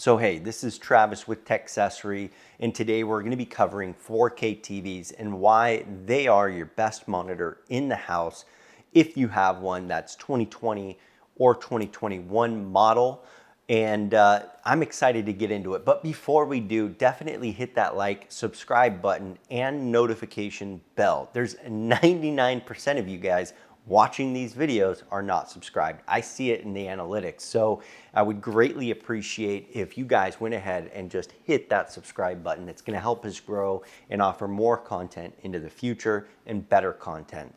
So hey, this is Travis with Techccessory, and today we're going to be covering 4K TVs and why they are your best monitor in the house if you have one that's 2020 or 2021 model. And I'm excited to get into it. But before we do, definitely hit that like, subscribe button, and notification bell. There's 99% of you guys watching these videos are not subscribed. I see it in the analytics. So I would greatly appreciate if you guys went ahead and just hit that subscribe button. It's gonna help us grow and offer more content into the future and better content.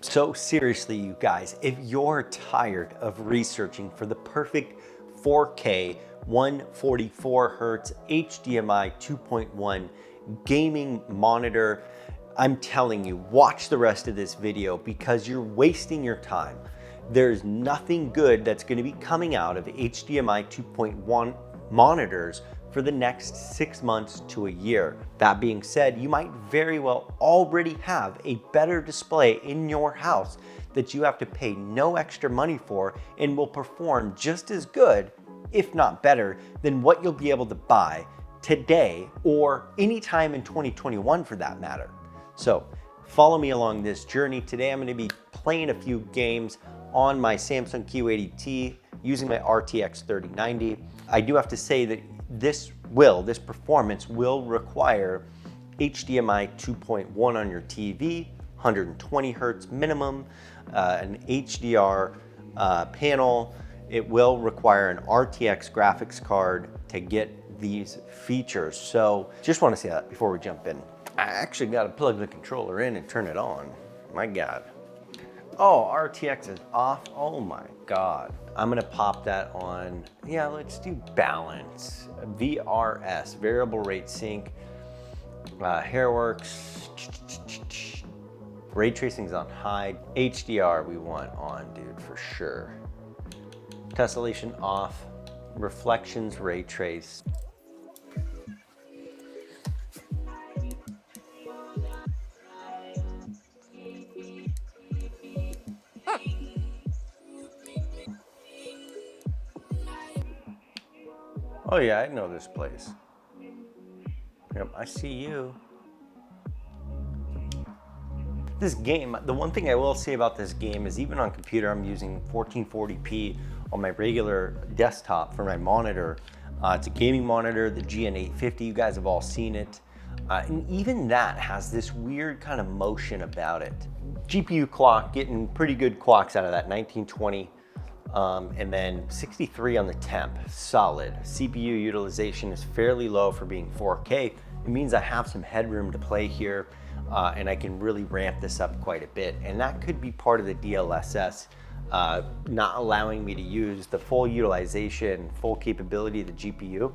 So seriously, you guys, if you're tired of researching for the perfect 4K 144 Hertz HDMI 2.1 gaming monitor, I'm telling you, watch the rest of this video because you're wasting your time. There's nothing good that's going to be coming out of HDMI 2.1 monitors for the next 6 months to a year. That being said, you might very well already have a better display in your house that you have to pay no extra money for and will perform just as good, if not better, than what you'll be able to buy today or anytime in 2021 for that matter. So follow me along this journey. Today I'm going to be playing a few games on my Samsung Q80T using my RTX 3090. I do have to say that this performance will require HDMI 2.1 on your TV, 120 Hertz minimum, an HDR panel. It will require an RTX graphics card to get these features. So just want to say that before we jump in. I actually got to plug the controller in and turn it on. My God. Oh, RTX is off. Oh my God. I'm gonna pop that on. Yeah, let's do balance. VRS, variable rate sync. Hairworks. Ray tracing's on high. HDR we want on, dude, for sure. Tessellation off. Reflections ray trace. Oh yeah, I know this place. Yep, I see you. This game, the one thing I will say about this game is even on computer, I'm using 1440p on my regular desktop for my monitor. It's a gaming monitor, the GN850, you guys have all seen it. And even that has this weird kind of motion about it. GPU clock, getting pretty good clocks out of that, 1920. And then 63 on the temp, solid. CPU utilization is fairly low for being 4K. It means I have some headroom to play here, and I can really ramp this up quite a bit. And that could be part of the DLSS, not allowing me to use the full utilization, full capability of the GPU.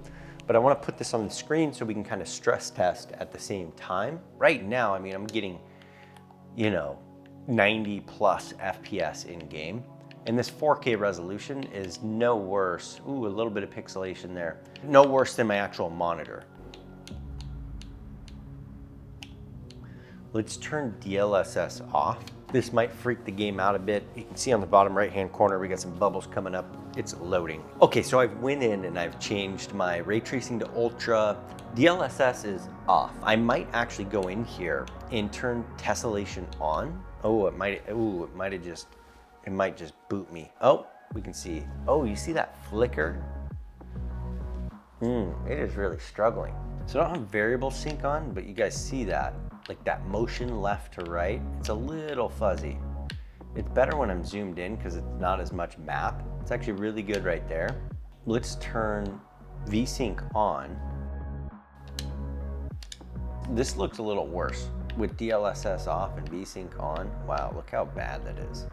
But I want to put this on the screen so we can kind of stress test at the same time. Right now, I mean, I'm getting, 90 plus FPS in game. And this 4K resolution is no worse. Ooh, a little bit of pixelation there. No worse than my actual monitor. Let's turn DLSS off. This might freak the game out a bit. You can see on the bottom right-hand corner, we got some bubbles coming up. It's loading. Okay, so I've went in and I've changed my ray tracing to ultra. DLSS is off. I might actually go in here and turn tessellation on. Oh, it might just boot me. Oh, we can see. Oh, you see that flicker? It is really struggling. So I don't have variable sync on, but you guys see that, like that motion left to right. It's a little fuzzy. It's better when I'm zoomed in because it's not as much map. It's actually really good right there. Let's turn VSync on. This looks a little worse with DLSS off and VSync on. Wow, look how bad that is.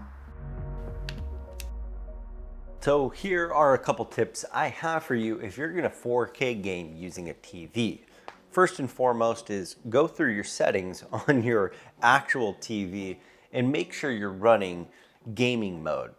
So here are a couple tips I have for you if you're gonna 4K game using a TV. First and foremost is go through your settings on your actual TV and make sure you're running gaming mode.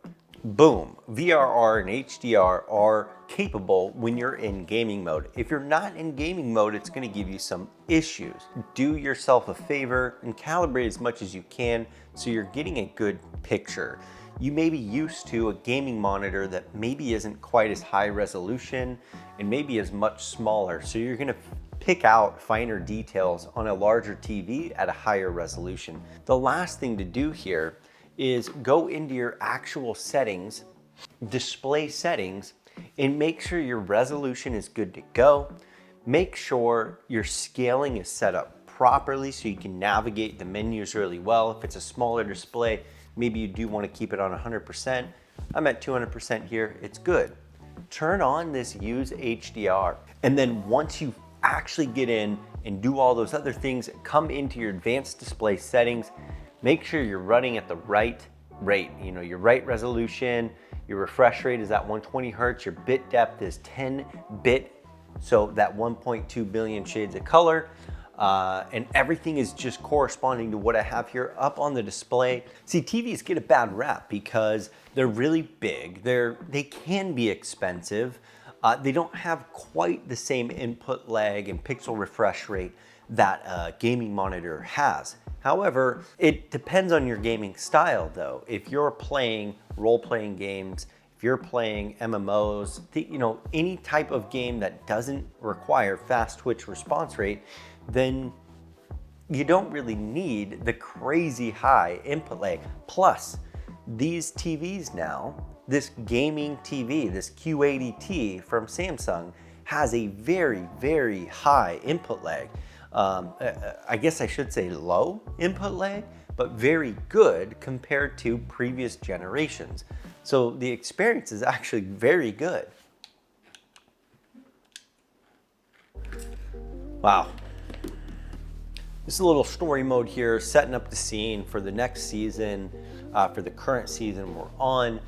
Boom, VRR and HDR are capable when you're in gaming mode. If you're not in gaming mode, it's gonna give you some issues. Do yourself a favor and calibrate as much as you can so you're getting a good picture. you may be used to a gaming monitor that maybe isn't quite as high resolution and maybe is much smaller. So you're gonna pick out finer details on a larger TV at a higher resolution. The last thing to do here is go into your actual settings, display settings, and make sure your resolution is good to go. Make sure your scaling is set up properly so you can navigate the menus really well. If it's a smaller display, maybe you do want to keep it on 100%. I'm at 200% here, it's good. Turn on this use HDR. And then once you actually get in and do all those other things, come into your advanced display settings, make sure you're running at the right rate, your right resolution, your refresh rate is at 120 Hertz, your bit depth is 10 bit, so that 1.2 billion shades of color, and everything is just corresponding to what I have here up on the display. See, TVs get a bad rap because they're really big, they can be expensive, they don't have quite the same input lag and pixel refresh rate that a gaming monitor has. However, it depends on your gaming style though. If you're playing role-playing games, if you're playing MMOs, any type of game that doesn't require fast twitch response rate, then you don't really need the crazy high input lag. Plus, these TVs now, this gaming TV, this Q80T from Samsung, has a very, very high input lag. I guess I should say low input lag, but very good compared to previous generations. So the experience is actually very good. Wow. This is a little story mode here, setting up the scene for the next season, for the current season we're on.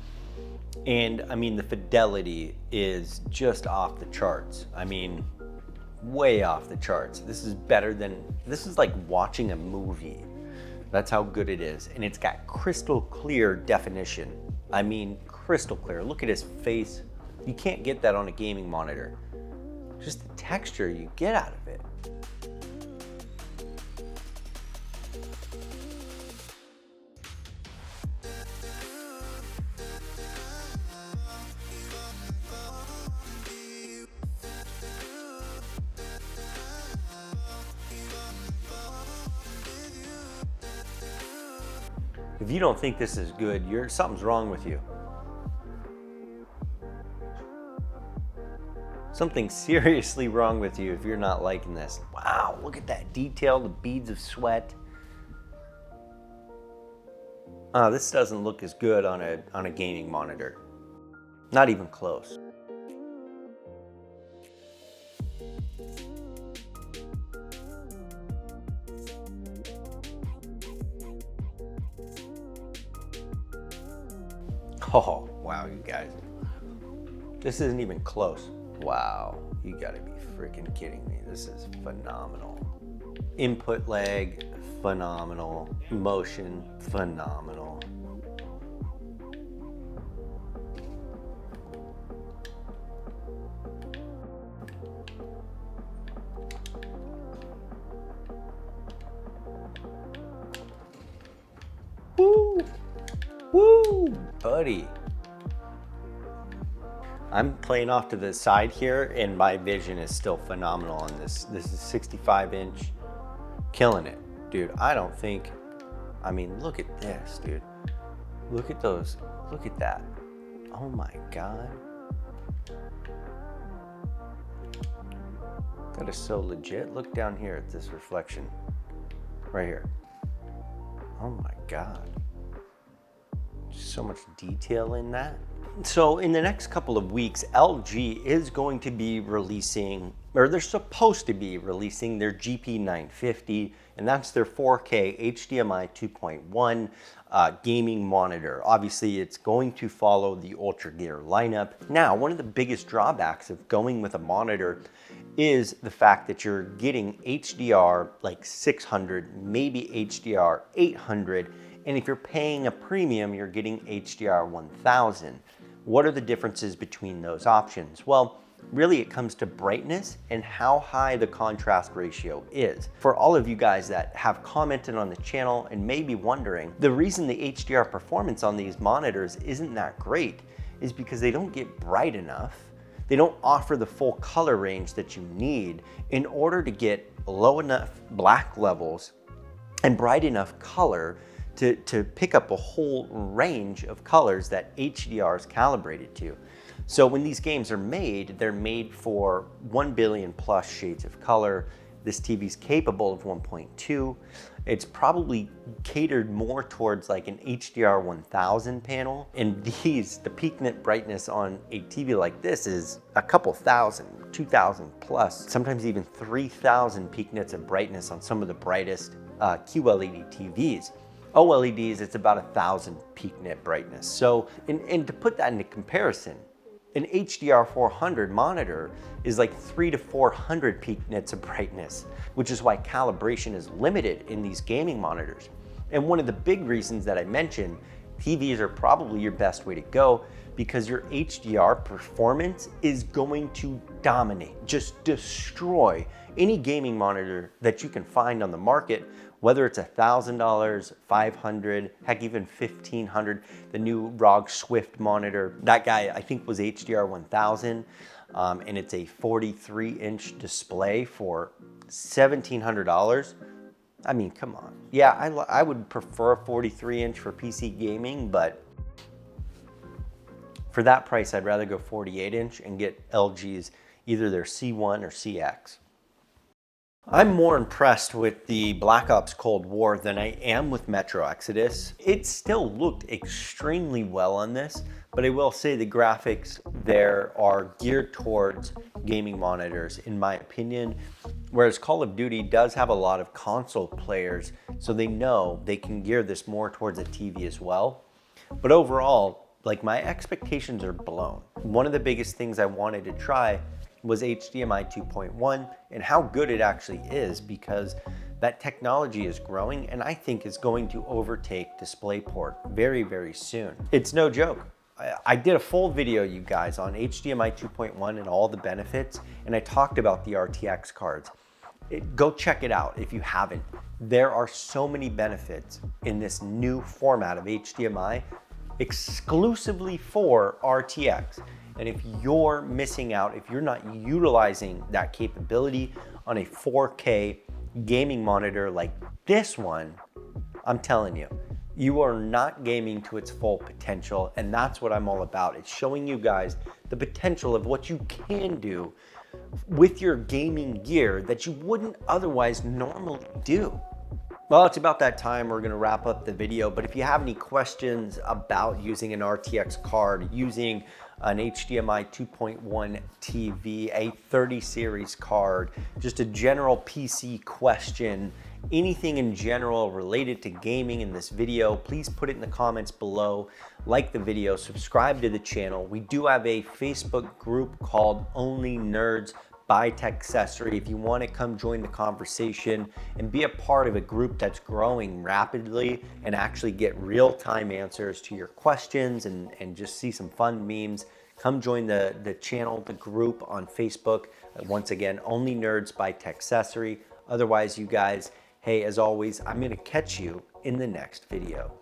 And I mean, the fidelity is just off the charts. I mean, way off the charts. This is like watching a movie. That's how good it is. And it's got crystal clear definition. I mean, crystal clear. Look at his face. You can't get that on a gaming monitor. Just the texture you get out of it. If you don't think this is good, something's wrong with you. Something seriously wrong with you if you're not liking this. Wow, look at that detail, the beads of sweat. This doesn't look as good on a gaming monitor. Not even close. Oh, wow, you guys. This isn't even close. Wow, you gotta be freaking kidding me. This is phenomenal. Input lag, phenomenal. Motion, phenomenal. Woo! Woo! Buddy. I'm playing off to the side here and my vision is still phenomenal on this. This is 65-inch, killing it. Dude, I mean, look at this, dude. Look at those, look at that. Oh my God. That is so legit. Look down here at this reflection, right here. Oh my God. So much detail in that. So in the next couple of weeks, LG is going to be releasing, or they're supposed to be releasing their GP950, and that's their 4K HDMI 2.1 gaming monitor. Obviously, it's going to follow the Ultra Gear lineup. Now, one of the biggest drawbacks of going with a monitor is the fact that you're getting HDR like 600, maybe HDR 800, and if you're paying a premium, you're getting HDR 1000. What are the differences between those options? Well, Really, it comes to brightness and how high the contrast ratio is. For all of you guys that have commented on the channel and may be wondering, the reason the HDR performance on these monitors isn't that great is because they don't get bright enough. They don't offer the full color range that you need in order to get low enough black levels and bright enough color to pick up a whole range of colors that HDR is calibrated to. So when these games are made, they're made for 1 billion plus shades of color. This TV is capable of 1.2. It's probably catered more towards like an HDR 1000 panel. And the peak nit brightness on a TV like this is a couple thousand, 2000 plus, sometimes even 3000 peak nits of brightness on some of the brightest QLED TVs. OLEDs, it's about 1000 peak nit brightness. So, and to put that into comparison, an HDR 400 monitor is like 300 to 400 peak nits of brightness, which is why calibration is limited in these gaming monitors. And one of the big reasons that I mentioned, TVs are probably your best way to go because your HDR performance is going to dominate, just destroy any gaming monitor that you can find on the market, whether it's $1,000, $500, heck, even $1,500. The new ROG Swift monitor, that guy I think was HDR 1000, and it's a 43-inch display for $1,700. I mean, come on. Yeah, I would prefer a 43-inch for PC gaming, but for that price, I'd rather go 48-inch and get LG's either their C1 or CX. I'm more impressed with the Black Ops Cold War than I am with Metro Exodus. It still looked extremely well on this, but I will say the graphics there are geared towards gaming monitors, in my opinion, whereas Call of Duty does have a lot of console players, so they know they can gear this more towards a TV as well. But overall, like, my expectations are blown. One of the biggest things I wanted to try was HDMI 2.1 and how good it actually is, because that technology is growing and I think is going to overtake DisplayPort very, very soon. It's no joke. I did a full video, you guys, on HDMI 2.1 and all the benefits, and I talked about the RTX cards. Go check it out if you haven't. There are so many benefits in this new format of HDMI exclusively for RTX. And if you're missing out, if you're not utilizing that capability on a 4K gaming monitor like this one, I'm telling you, you are not gaming to its full potential. And that's what I'm all about. It's showing you guys the potential of what you can do with your gaming gear that you wouldn't otherwise normally do. Well, it's about that time. We're gonna wrap up the video, but if you have any questions about using an RTX card, using an HDMI 2.1 TV, a 30 series card, just a general PC question, anything in general related to gaming in this video, please put it in the comments below. Like the video, subscribe to the channel. We do have a Facebook group called Only Nerds by Techccessory. If you want to come join the conversation and be a part of a group that's growing rapidly and actually get real-time answers to your questions and just see some fun memes, come join the channel, the group on Facebook. Once again, Only Nerds by Techccessory. Otherwise, you guys, hey, as always, I'm going to catch you in the next video.